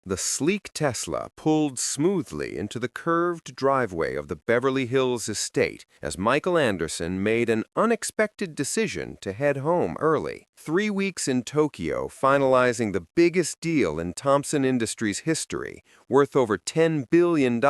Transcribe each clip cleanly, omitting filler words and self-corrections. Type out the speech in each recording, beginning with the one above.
The sleek Tesla pulled smoothly into the curved driveway of the Beverly Hills estate as Michael Anderson made an unexpected decision to head home early. 3 weeks in Tokyo, finalizing the biggest deal in Thompson Industries history, worth over $10 billion,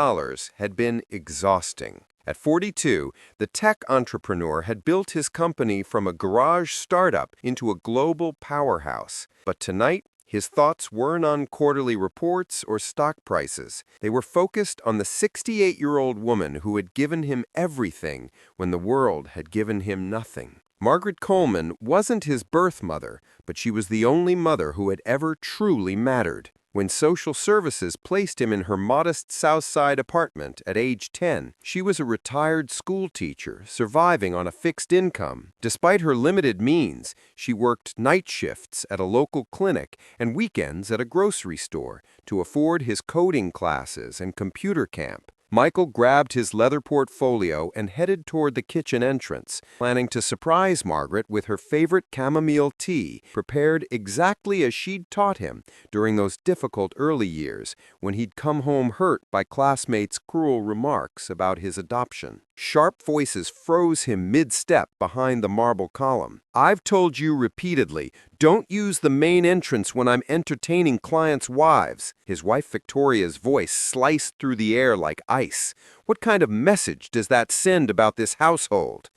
had been exhausting. At 42, the tech entrepreneur had built his company from a garage startup into a global powerhouse. But tonight, his thoughts weren't on quarterly reports or stock prices. They were focused on the 68-year-old woman who had given him everything when the world had given him nothing. Margaret Coleman wasn't his birth mother, but she was the only mother who had ever truly mattered. When social services placed him in her modest South Side apartment at age 10, she was a retired school teacher surviving on a fixed income. Despite her limited means, she worked night shifts at a local clinic and weekends at a grocery store to afford his coding classes and computer camp. Michael grabbed his leather portfolio and headed toward the kitchen entrance, planning to surprise Margaret with her favorite chamomile tea, prepared exactly as she'd taught him during those difficult early years when he'd come home hurt by classmates' cruel remarks about his adoption. Sharp voices froze him mid-step behind the marble column. "I've told you repeatedly, don't use the main entrance when I'm entertaining clients' wives." His wife Victoria's voice sliced through the air like ice. "What kind of message does that send about this household?"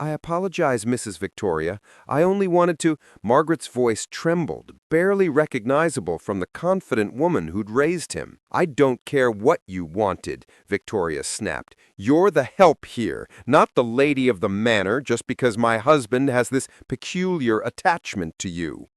"I apologize, Mrs. Victoria. I only wanted to—" Margaret's voice trembled, barely recognizable from the confident woman who'd raised him. "I don't care what you wanted," Victoria snapped. "You're the help here, not the lady of the manor, just because my husband has this peculiar attachment to you."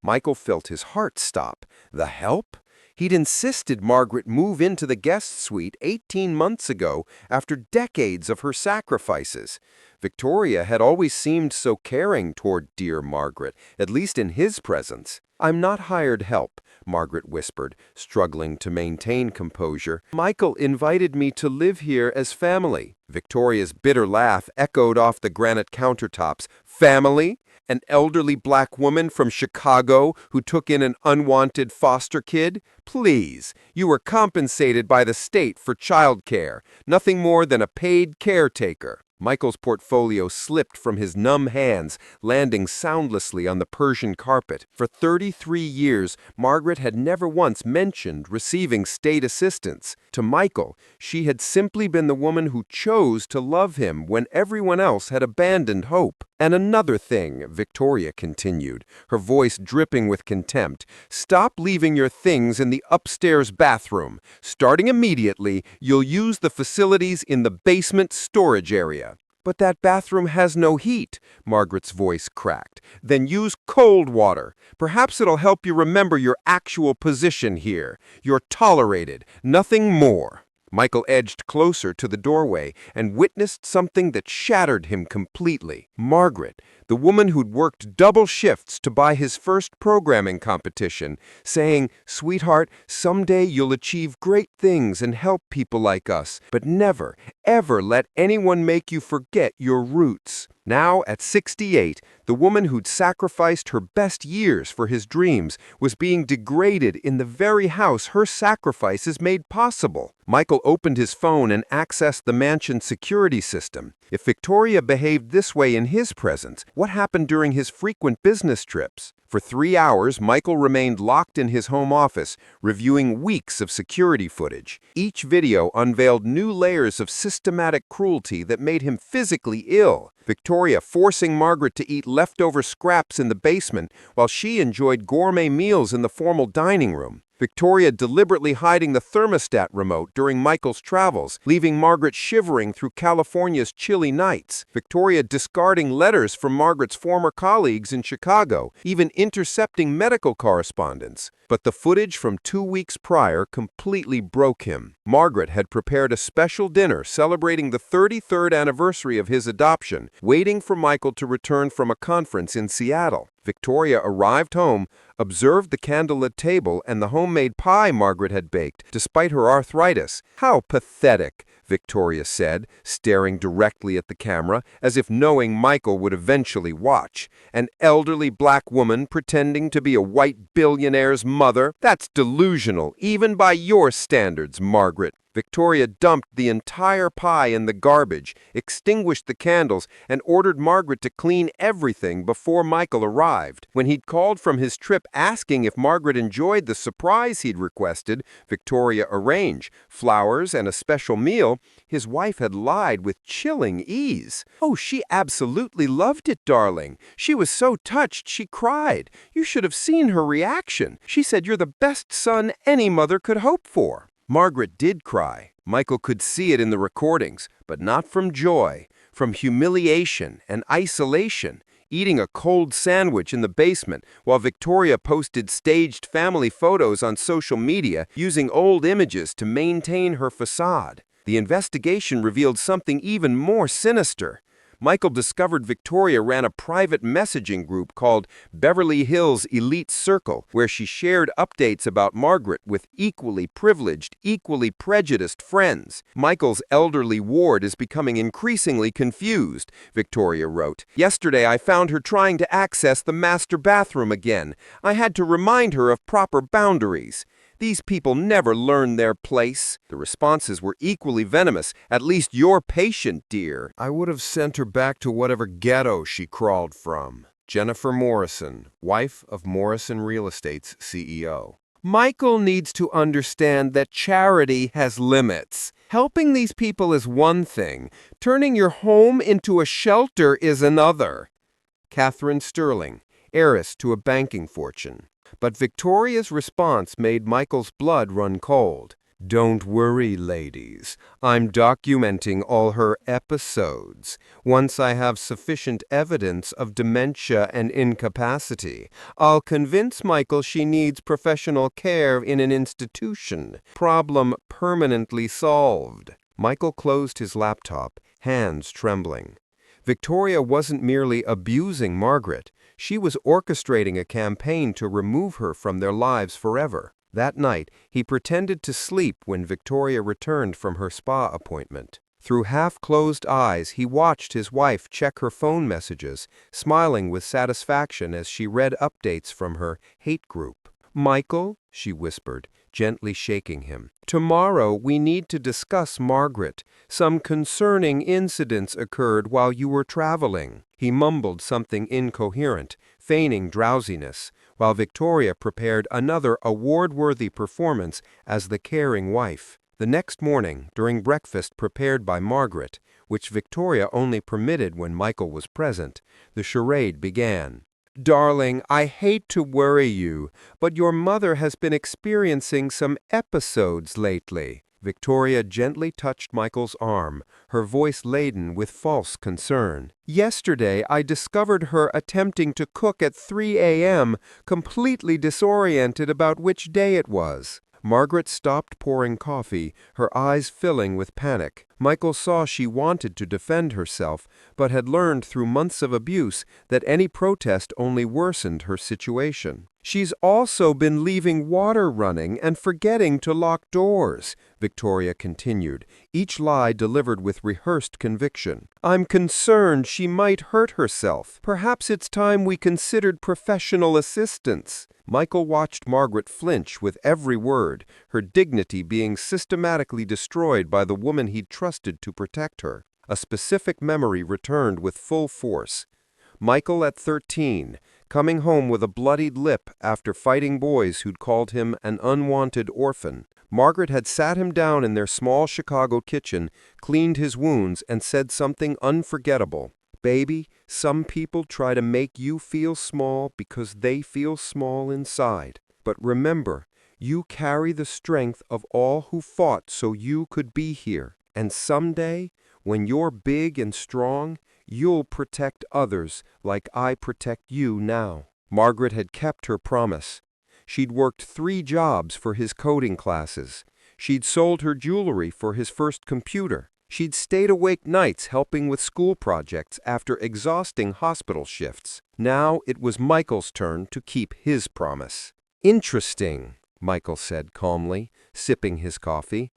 Michael felt his heart stop. The help? He'd insisted Margaret move into the guest suite 18 months ago after decades of her sacrifices. Victoria had always seemed so caring toward dear Margaret, at least in his presence. "I'm not hired help," Margaret whispered, struggling to maintain composure. "Michael invited me to live here as family." Victoria's bitter laugh echoed off the granite countertops. "Family? An elderly black woman from Chicago who took in an unwanted foster kid? Please, you were compensated by the state for childcare, nothing more than a paid caretaker." Michael's portfolio slipped from his numb hands, landing soundlessly on the Persian carpet. For 33 years, Margaret had never once mentioned receiving state assistance. To Michael, she had simply been the woman who chose to love him when everyone else had abandoned hope. "And another thing," Victoria continued, her voice dripping with contempt, "stop leaving your things in the upstairs bathroom. Starting immediately, you'll use the facilities in the basement storage area." "But that bathroom has no heat," Margaret's voice cracked. "Then use cold water. Perhaps it'll help you remember your actual position here. You're tolerated, nothing more." Michael edged closer to the doorway and witnessed something that shattered him completely. Margaret, the woman who'd worked double shifts to buy his first programming competition, saying, "Sweetheart, someday you'll achieve great things and help people like us, but never, ever let anyone make you forget your roots." Now, at 68, the woman who'd sacrificed her best years for his dreams was being degraded in the very house her sacrifices made possible. Michael opened his phone and accessed the mansion security system. If Victoria behaved this way in his presence, what happened during his frequent business trips? For 3 hours, Michael remained locked in his home office, reviewing weeks of security footage. Each video unveiled new layers of systematic cruelty that made him physically ill. Victoria forcing Margaret to eat leftover scraps in the basement while she enjoyed gourmet meals in the formal dining room. Victoria deliberately hiding the thermostat remote during Michael's travels, leaving Margaret shivering through California's chilly nights. Victoria discarding letters from Margaret's former colleagues in Chicago, even intercepting medical correspondence. But the footage from 2 weeks prior completely broke him. Margaret had prepared a special dinner celebrating the 33rd anniversary of his adoption, waiting for Michael to return from a conference in Seattle. Victoria arrived home, observed the candlelit table and the homemade pie Margaret had baked, despite her arthritis. "How pathetic," Victoria said, staring directly at the camera, as if knowing Michael would eventually watch. "An elderly black woman pretending to be a white billionaire's mother. That's delusional, even by your standards, Margaret. Victoria dumped the entire pie in the garbage, extinguished the candles, and ordered Margaret to clean everything before Michael arrived. When he'd called from his trip asking if Margaret enjoyed the surprise he'd requested Victoria arrange, flowers and a special meal, his wife had lied with chilling ease. "Oh, she absolutely loved it, darling. She was so touched she cried. You should have seen her reaction. She said you're the best son any mother could hope for." Margaret did cry. Michael could see it in the recordings, but not from joy, from humiliation and isolation, eating a cold sandwich in the basement while Victoria posted staged family photos on social media using old images to maintain her facade. The investigation revealed something even more sinister. Michael discovered Victoria ran a private messaging group called Beverly Hills Elite Circle, where she shared updates about Margaret with equally privileged, equally prejudiced friends. "Michael's elderly ward is becoming increasingly confused," Victoria wrote. "Yesterday I found her trying to access the master bathroom again. I had to remind her of proper boundaries. These people never learn their place." The responses were equally venomous. "At least you're patient, dear." "I would have sent her back to whatever ghetto she crawled from." Jennifer Morrison, wife of Morrison Real Estate's CEO. "Michael needs to understand that charity has limits. Helping these people is one thing. Turning your home into a shelter is another." Catherine Sterling, heiress to a banking fortune. But Victoria's response made Michael's blood run cold. "Don't worry, ladies. I'm documenting all her episodes. Once I have sufficient evidence of dementia and incapacity, I'll convince Michael she needs professional care in an institution. Problem permanently solved." Michael closed his laptop, hands trembling. Victoria wasn't merely abusing Margaret. She was orchestrating a campaign to remove her from their lives forever. That night, he pretended to sleep when Victoria returned from her spa appointment. Through half-closed eyes, he watched his wife check her phone messages, smiling with satisfaction as she read updates from her hate group. "Michael," she whispered, gently shaking him, "tomorrow we need to discuss Margaret. Some concerning incidents occurred while you were traveling." He mumbled something incoherent, feigning drowsiness, while Victoria prepared another award-worthy performance as the caring wife. The next morning, during breakfast prepared by Margaret, which Victoria only permitted when Michael was present, the charade began. "Darling, I hate to worry you, but your mother has been experiencing some episodes lately." Victoria gently touched Michael's arm, her voice laden with false concern. "Yesterday, I discovered her attempting to cook at 3 a.m., completely disoriented about which day it was." Margaret stopped pouring coffee, her eyes filling with panic. Michael saw she wanted to defend herself, but had learned through months of abuse that any protest only worsened her situation. "She's also been leaving water running and forgetting to lock doors," Victoria continued, each lie delivered with rehearsed conviction. "I'm concerned she might hurt herself. Perhaps it's time we considered professional assistance." Michael watched Margaret flinch with every word, her dignity being systematically destroyed by the woman he'd trusted to protect her. A specific memory returned with full force. Michael at 13, coming home with a bloodied lip after fighting boys who'd called him an unwanted orphan. Margaret had sat him down in their small Chicago kitchen, cleaned his wounds, and said something unforgettable. "Baby, some people try to make you feel small because they feel small inside. But remember, you carry the strength of all who fought so you could be here. And someday, when you're big and strong, you'll protect others like I protect you now." Margaret had kept her promise. She'd worked 3 jobs for his coding classes. She'd sold her jewelry for his first computer. She'd stayed awake nights helping with school projects after exhausting hospital shifts. Now it was Michael's turn to keep his promise. "Interesting," Michael said calmly, sipping his coffee.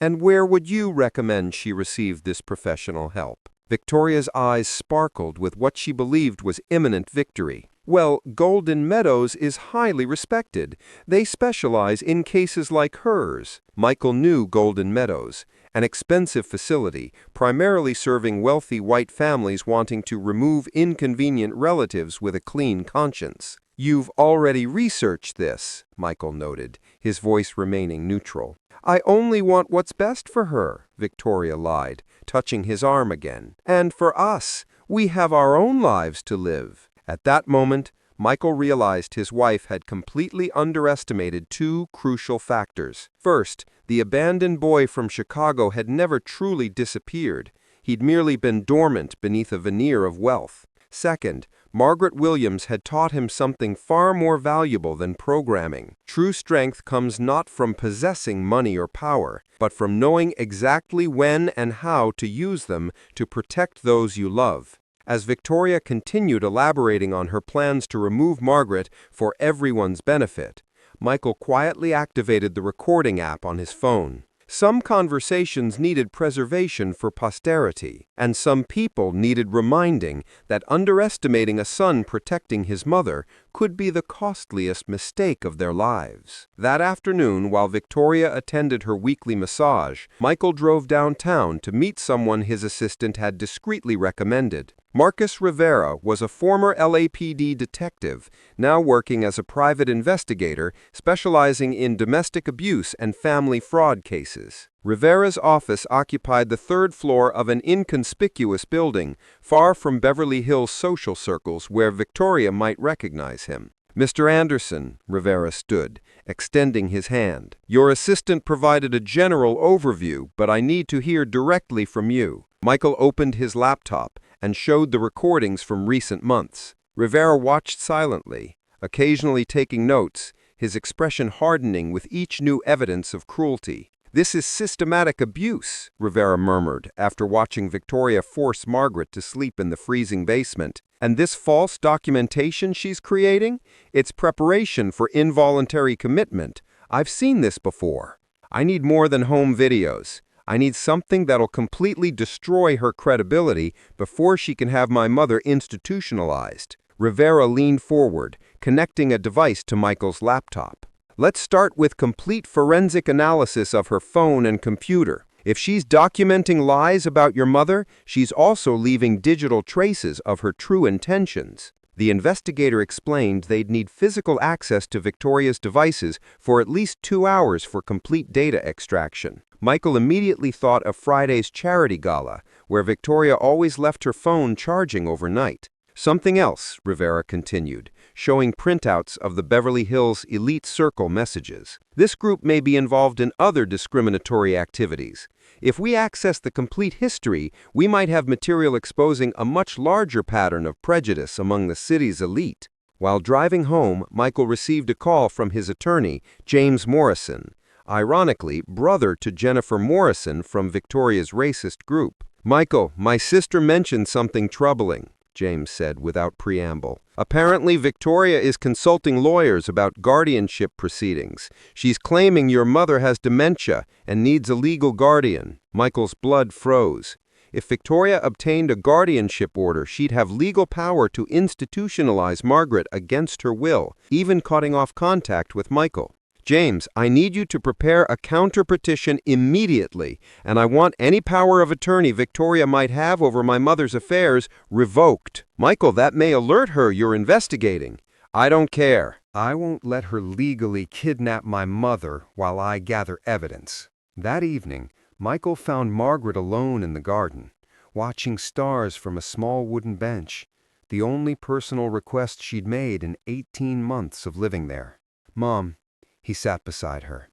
"And where would you recommend she receive this professional help?" Victoria's eyes sparkled with what she believed was imminent victory. Well, Golden Meadows is highly respected. They specialize in cases like hers. Michael knew Golden Meadows, an expensive facility, primarily serving wealthy white families wanting to remove inconvenient relatives with a clean conscience. You've already researched this, Michael noted, his voice remaining neutral. I only want what's best for her, Victoria lied, touching his arm again. And for us, we have our own lives to live. At that moment, Michael realized his wife had completely underestimated two crucial factors. First, the abandoned boy from Chicago had never truly disappeared. He'd merely been dormant beneath a veneer of wealth. Second, Margaret Williams had taught him something far more valuable than programming. True strength comes not from possessing money or power, but from knowing exactly when and how to use them to protect those you love. As Victoria continued elaborating on her plans to remove Margaret for everyone's benefit, Michael quietly activated the recording app on his phone. Some conversations needed preservation for posterity, and some people needed reminding that underestimating a son protecting his mother could be the costliest mistake of their lives. That afternoon, while Victoria attended her weekly massage, Michael drove downtown to meet someone his assistant had discreetly recommended. Marcus Rivera was a former LAPD detective, now working as a private investigator specializing in domestic abuse and family fraud cases. Rivera's office occupied the third floor of an inconspicuous building, far from Beverly Hills social circles where Victoria might recognize him. Mr. Anderson, Rivera stood, extending his hand. Your assistant provided a general overview, but I need to hear directly from you. Michael opened his laptop and showed the recordings from recent months. Rivera watched silently, occasionally taking notes, his expression hardening with each new evidence of cruelty. This is systematic abuse, Rivera murmured after watching Victoria force Margaret to sleep in the freezing basement. And this false documentation she's creating? It's preparation for involuntary commitment. I've seen this before. I need more than home videos. I need something that'll completely destroy her credibility before she can have my mother institutionalized. Rivera leaned forward, connecting a device to Michael's laptop. Let's start with complete forensic analysis of her phone and computer. If she's documenting lies about your mother, she's also leaving digital traces of her true intentions. The investigator explained they'd need physical access to Victoria's devices for at least 2 hours for complete data extraction. Michael immediately thought of Friday's charity gala, where Victoria always left her phone charging overnight. Something else, Rivera continued, showing printouts of the Beverly Hills Elite Circle messages. This group may be involved in other discriminatory activities. If we access the complete history, we might have material exposing a much larger pattern of prejudice among the city's elite. While driving home, Michael received a call from his attorney, James Morrison, ironically, brother to Jennifer Morrison from Victoria's racist group. Michael, my sister mentioned something troubling, James said without preamble. Apparently, Victoria is consulting lawyers about guardianship proceedings. She's claiming your mother has dementia and needs a legal guardian. Michael's blood froze. If Victoria obtained a guardianship order, she'd have legal power to institutionalize Margaret against her will, even cutting off contact with Michael. James, I need you to prepare a counter-petition immediately, and I want any power of attorney Victoria might have over my mother's affairs revoked. Michael, that may alert her you're investigating. I don't care. I won't let her legally kidnap my mother while I gather evidence. That evening, Michael found Margaret alone in the garden, watching stars from a small wooden bench, the only personal request she'd made in 18 months of living there. Mom, he sat beside her.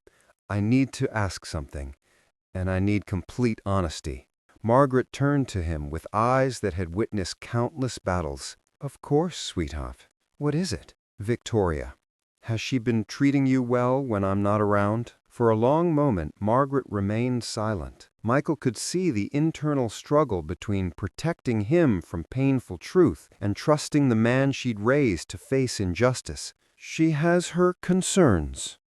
I need to ask something, and I need complete honesty. Margaret turned to him with eyes that had witnessed countless battles. Of course, sweetheart. What is it? Victoria. Has she been treating you well when I'm not around? For a long moment, Margaret remained silent. Michael could see the internal struggle between protecting him from painful truth and trusting the man she'd raised to face injustice. She has her concerns,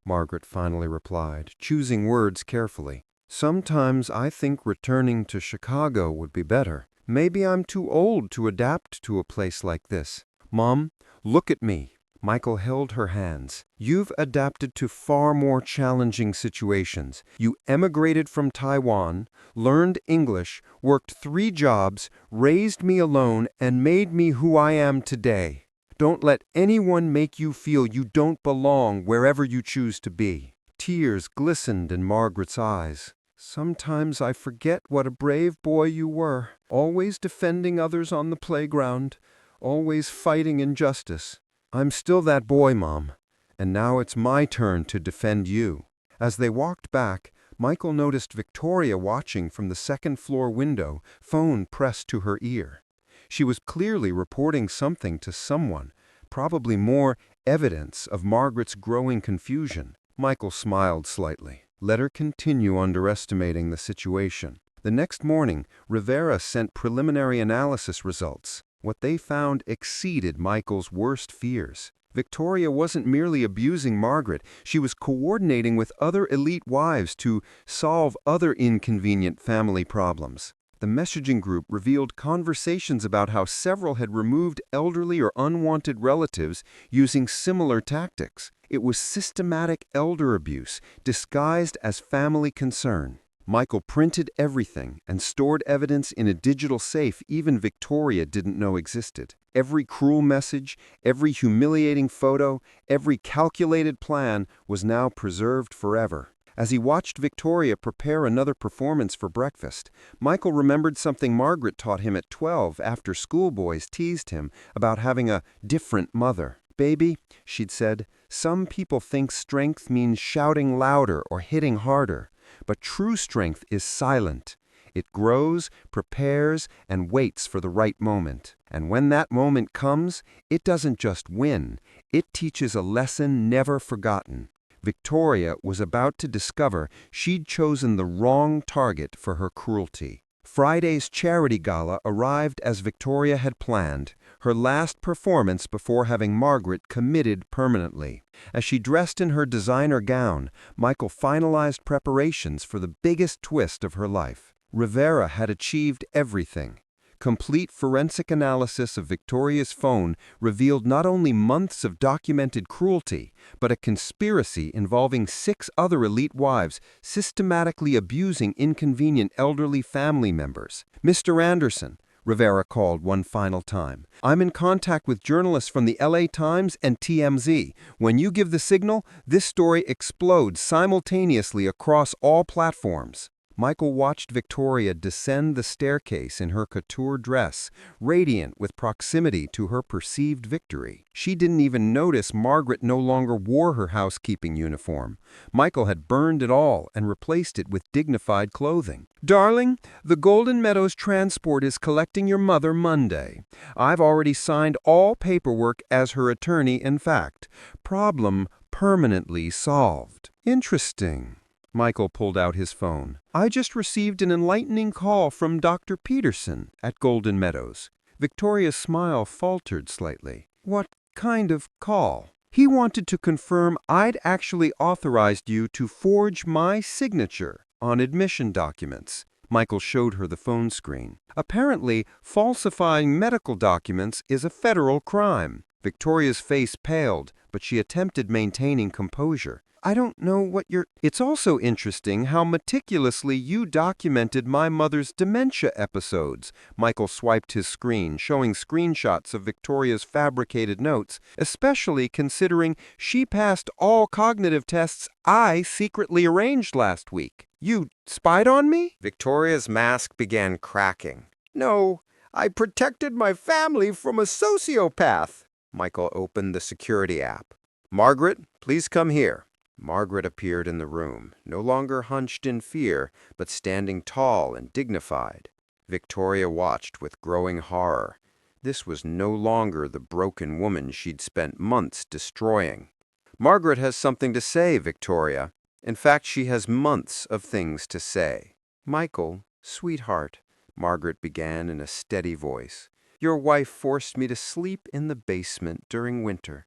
Margaret finally replied, choosing words carefully. Sometimes I think returning to Chicago would be better. Maybe I'm too old to adapt to a place like this. Mom, Look at me. Michael held her hands. You've adapted to far more challenging situations. You emigrated from Taiwan, learned English, worked 3 jobs, raised me alone, and made me who I am today. Don't let anyone make you feel you don't belong wherever you choose to be. Tears glistened in Margaret's eyes. Sometimes I forget what a brave boy you were, always defending others on the playground, always fighting injustice. I'm still that boy, Mom, and now it's my turn to defend you. As they walked back, Michael noticed Victoria watching from the second-floor window, phone pressed to her ear. She was clearly reporting something to someone, probably more evidence of Margaret's growing confusion. Michael smiled slightly. Let her continue underestimating the situation. The next morning, Rivera sent preliminary analysis results. What they found exceeded Michael's worst fears. Victoria wasn't merely abusing Margaret, she was coordinating with other elite wives to solve other inconvenient family problems. The messaging group revealed conversations about how several had removed elderly or unwanted relatives using similar tactics. It was systematic elder abuse, disguised as family concern. Michael printed everything and stored evidence in a digital safe even Victoria didn't know existed. Every cruel message, every humiliating photo, every calculated plan was now preserved forever. As he watched Victoria prepare another performance for breakfast, Michael remembered something Margaret taught him at 12 after schoolboys teased him about having a different mother. "Baby," she'd said, "some people think strength means shouting louder or hitting harder. But true strength is silent. It grows, prepares, and waits for the right moment. And when that moment comes, it doesn't just win, it teaches a lesson never forgotten." Victoria was about to discover she'd chosen the wrong target for her cruelty. Friday's charity gala arrived as Victoria had planned, her last performance before having Margaret committed permanently. As she dressed in her designer gown, Michael finalized preparations for the biggest twist of her life. Rivera had achieved everything. Complete forensic analysis of Victoria's phone revealed not only months of documented cruelty, but a conspiracy involving 6 other elite wives systematically abusing inconvenient elderly family members. "Mr. Anderson," Rivera called one final time, "I'm in contact with journalists from the LA Times and TMZ. When you give the signal, this story explodes simultaneously across all platforms." Michael watched Victoria descend the staircase in her couture dress, radiant with proximity to her perceived victory. She didn't even notice Margaret no longer wore her housekeeping uniform. Michael had burned it all and replaced it with dignified clothing. "Darling, the Golden Meadows transport is collecting your mother Monday. I've already signed all paperwork as her attorney, in fact. Problem permanently solved." "Interesting." Michael pulled out his phone. "I just received an enlightening call from Dr. Peterson at Golden Meadows." Victoria's smile faltered slightly. "What kind of call?" "He wanted to confirm I'd actually authorized you to forge my signature on admission documents." Michael showed her the phone screen. "Apparently, falsifying medical documents is a federal crime." Victoria's face paled, but she attempted maintaining composure. "I don't know what you're—" "It's also interesting how meticulously you documented my mother's dementia episodes." Michael swiped his screen, showing screenshots of Victoria's fabricated notes, "especially considering she passed all cognitive tests I secretly arranged last week. You spied on me?" Victoria's mask began cracking. "No, I protected my family from a sociopath." Michael opened the security app. "Margaret, please come here." Margaret appeared in the room, no longer hunched in fear, but standing tall and dignified. Victoria watched with growing horror. This was no longer the broken woman she'd spent months destroying. "Margaret has something to say, Victoria. In fact, she has months of things to say." "Michael, sweetheart," Margaret began in a steady voice, "your wife forced me to sleep in the basement during winter.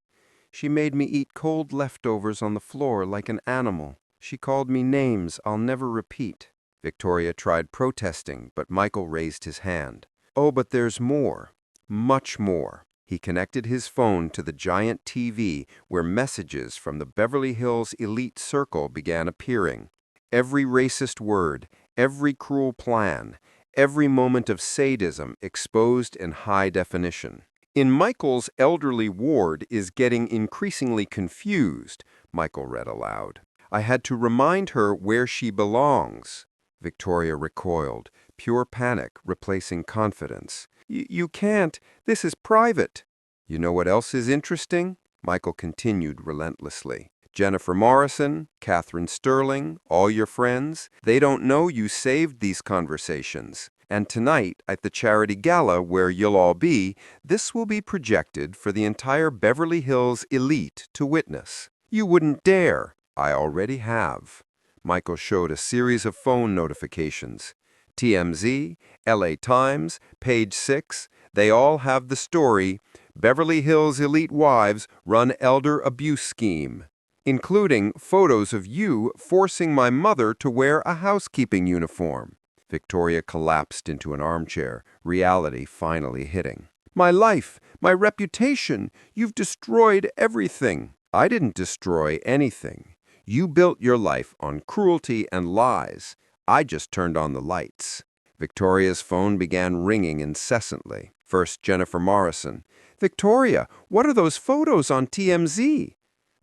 She made me eat cold leftovers on the floor like an animal. She called me names I'll never repeat." Victoria tried protesting, but Michael raised his hand. "Oh, but there's more. Much more." He connected his phone to the giant TV where messages from the Beverly Hills elite circle began appearing. Every racist word, every cruel plan, every moment of sadism exposed in high definition. In Michael's elderly ward is getting increasingly confused, Michael read aloud. I had to remind her where she belongs. Victoria recoiled, pure panic replacing confidence. You can't. This is private. You know what else is interesting? Michael continued relentlessly. Jennifer Morrison, Catherine Sterling, all your friends, they don't know you saved these conversations. And tonight, at the charity gala where you'll all be, this will be projected for the entire Beverly Hills elite to witness. You wouldn't dare. I already have. Michael showed a series of phone notifications. TMZ, LA Times, Page 6, they all have the story, Beverly Hills elite wives run elder abuse scheme, including photos of you forcing my mother to wear a housekeeping uniform. Victoria collapsed into an armchair, reality finally hitting. My life, my reputation, you've destroyed everything. I didn't destroy anything. You built your life on cruelty and lies. I just turned on the lights. Victoria's phone began ringing incessantly. First, Jennifer Morrison. Victoria, what are those photos on TMZ?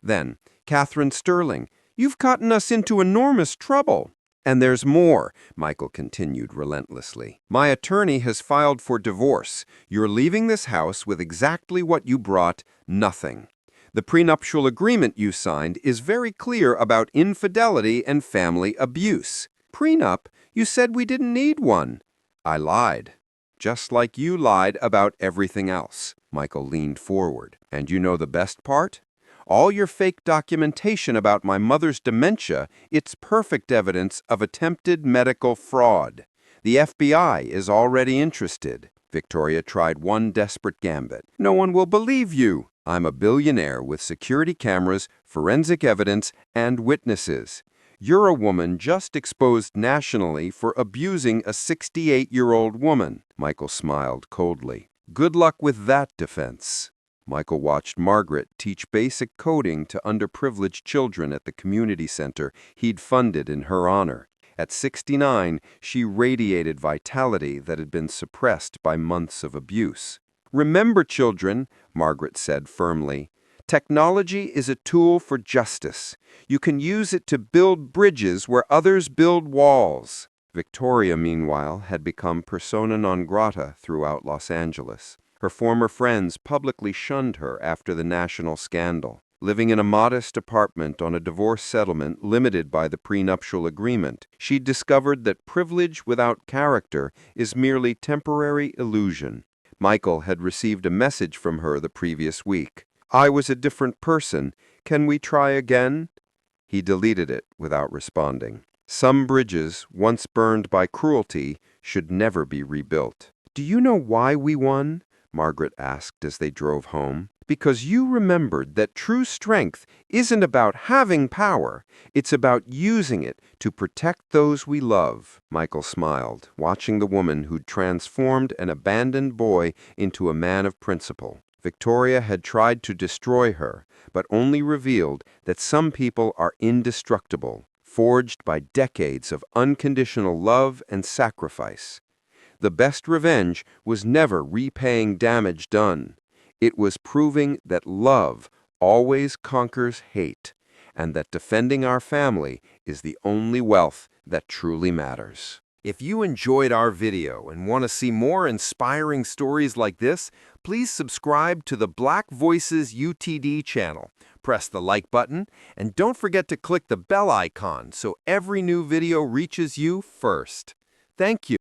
Then, Catherine Sterling. You've gotten us into enormous trouble. And there's more, Michael continued relentlessly. My attorney has filed for divorce. You're leaving this house with exactly what you brought, nothing. The prenuptial agreement you signed is very clear about infidelity and family abuse. Prenup? You said we didn't need one. I lied. Just like you lied about everything else. Michael leaned forward. And you know the best part? All your fake documentation about my mother's dementia, it's perfect evidence of attempted medical fraud. The FBI is already interested. Victoria tried one desperate gambit. No one will believe you. I'm a billionaire with security cameras, forensic evidence, and witnesses. You're a woman just exposed nationally for abusing a 68-year-old woman. Michael smiled coldly. Good luck with that defense. Michael watched Margaret teach basic coding to underprivileged children at the community center he'd funded in her honor. At 69, she radiated vitality that had been suppressed by months of abuse. Remember, children, Margaret said firmly, technology is a tool for justice. You can use it to build bridges where others build walls. Victoria, meanwhile, had become persona non grata throughout Los Angeles. Her former friends publicly shunned her after the national scandal. Living in a modest apartment on a divorce settlement limited by the prenuptial agreement, she discovered that privilege without character is merely temporary illusion. Michael had received a message from her the previous week. I was a different person. Can we try again? He deleted it without responding. Some bridges, once burned by cruelty, should never be rebuilt. Do you know why we won? Margaret asked as they drove home. Because you remembered that true strength isn't about having power, it's about using it to protect those we love. Michael smiled, watching the woman who'd transformed an abandoned boy into a man of principle. Victoria had tried to destroy her, but only revealed that some people are indestructible, forged by decades of unconditional love and sacrifice. The best revenge was never repaying damage done. It was proving that love always conquers hate, and that defending our family is the only wealth that truly matters. If you enjoyed our video and want to see more inspiring stories like this, please subscribe to the Black Voices YTD channel. Press the like button, and don't forget to click the bell icon so every new video reaches you first. Thank you.